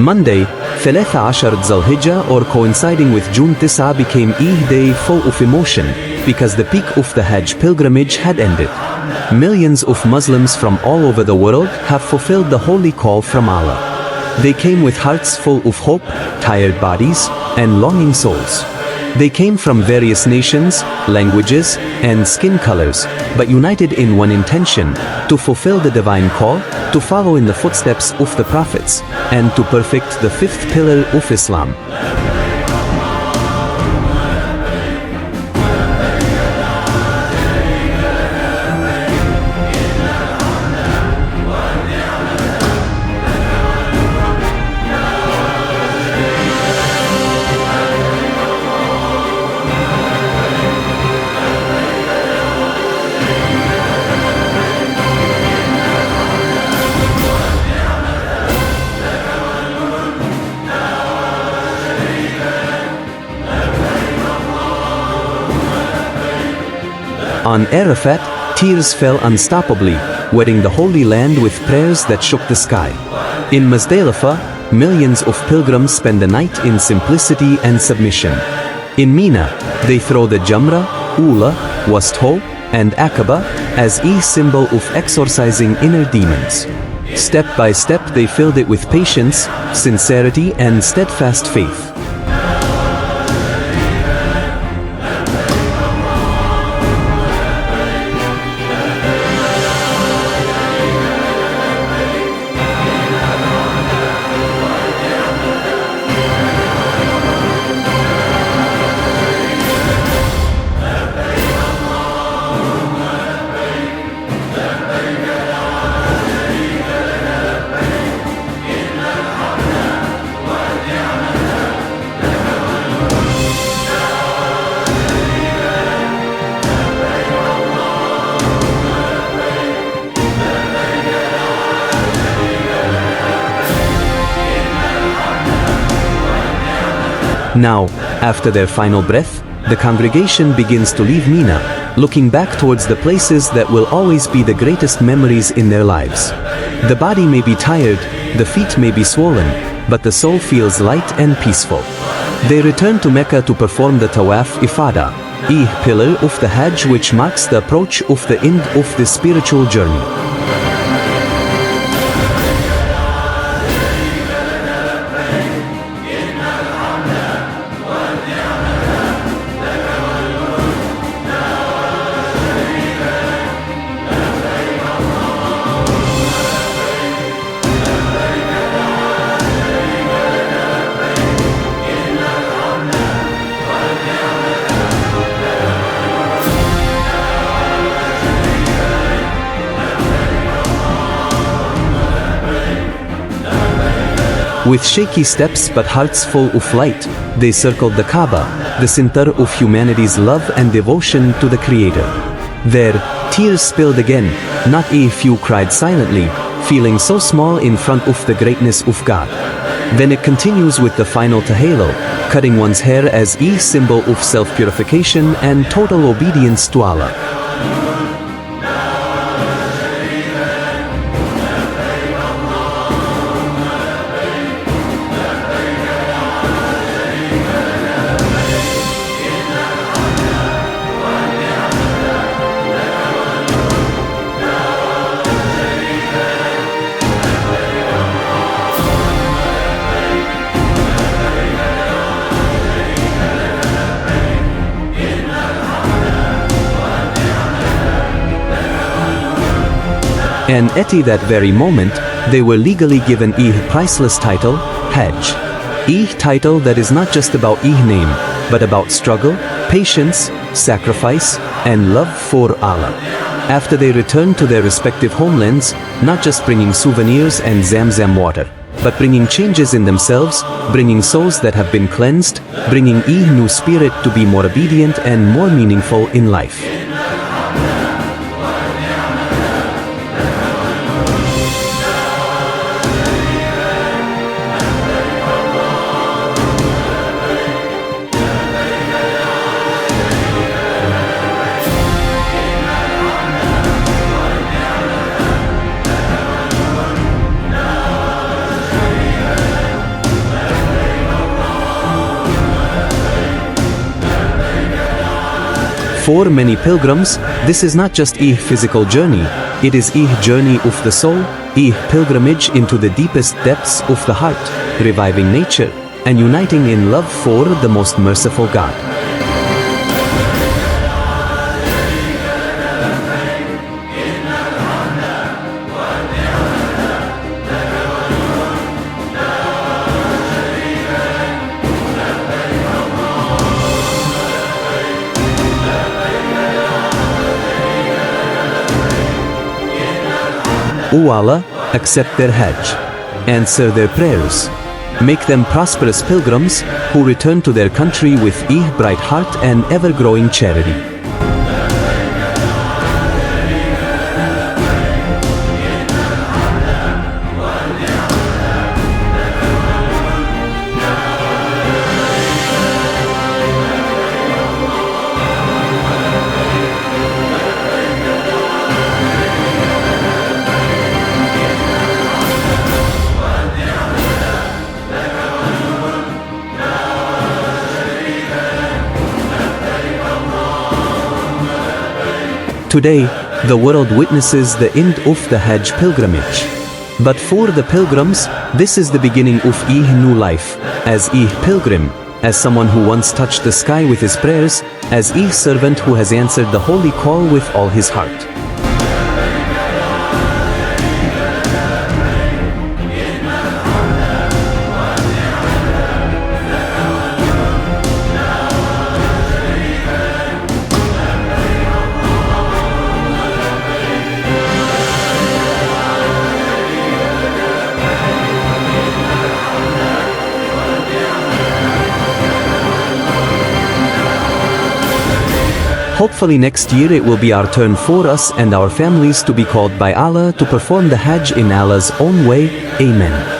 Monday, 13 Dhul Hijjah or coinciding with June 9 became Eid day full of emotion because the peak of the Hajj pilgrimage had ended. Millions of Muslims from all over the world have fulfilled the holy call from Allah. They came with hearts full of hope, tired bodies, and longing souls. They came from various nations, languages, and skin colors, but united in one intention, to fulfill the divine call, to follow in the footsteps of the prophets, and to perfect the fifth pillar of Islam. On Arafat, tears fell unstoppably, wetting the Holy Land with prayers that shook the sky. In Muzdalifah, millions of pilgrims spend the night in simplicity and submission. In Mina, they throw the Jamra, Ula, Wastho, and Aqaba as a symbol of exorcising inner demons. Step by step they filled it with patience, sincerity, and steadfast faith. Now, after their final breath, the congregation begins to leave Mina, looking back towards the places that will always be the greatest memories in their lives. The body may be tired, the feet may be swollen, but the soul feels light and peaceful. They return to Mecca to perform the Tawaf Ifada, a pillar of the Hajj which marks the approach of the end of the spiritual journey. With shaky steps but hearts full of light, they circled the Kaaba, the center of humanity's love and devotion to the Creator. There, tears spilled again, not a few cried silently, feeling so small in front of the greatness of God. Then it continues with the final tahallul, cutting one's hair as a symbol of self-purification and total obedience to Allah. And at that very moment, they were legally given a priceless title, Hajj. A title that is not just about a name, but about struggle, patience, sacrifice, and love for Allah. After they returned to their respective homelands, not just bringing souvenirs and Zamzam water, but bringing changes in themselves, bringing souls that have been cleansed, bringing a new spirit to be more obedient and more meaningful in life. For many pilgrims, this is not just a physical journey, it is a journey of the soul, a pilgrimage into the deepest depths of the heart, reviving nature, and uniting in love for the most merciful God. O Allah, accept their Hajj, answer their prayers, make them prosperous pilgrims who return to their country with a bright heart and ever-growing charity. Today, the world witnesses the end of the Hajj pilgrimage. But for the pilgrims, this is the beginning of a new life, as a pilgrim, as someone who once touched the sky with his prayers, as a servant who has answered the holy call with all his heart. Hopefully next year it will be our turn for us and our families to be called by Allah to perform the Hajj in Allah's own way. Amen.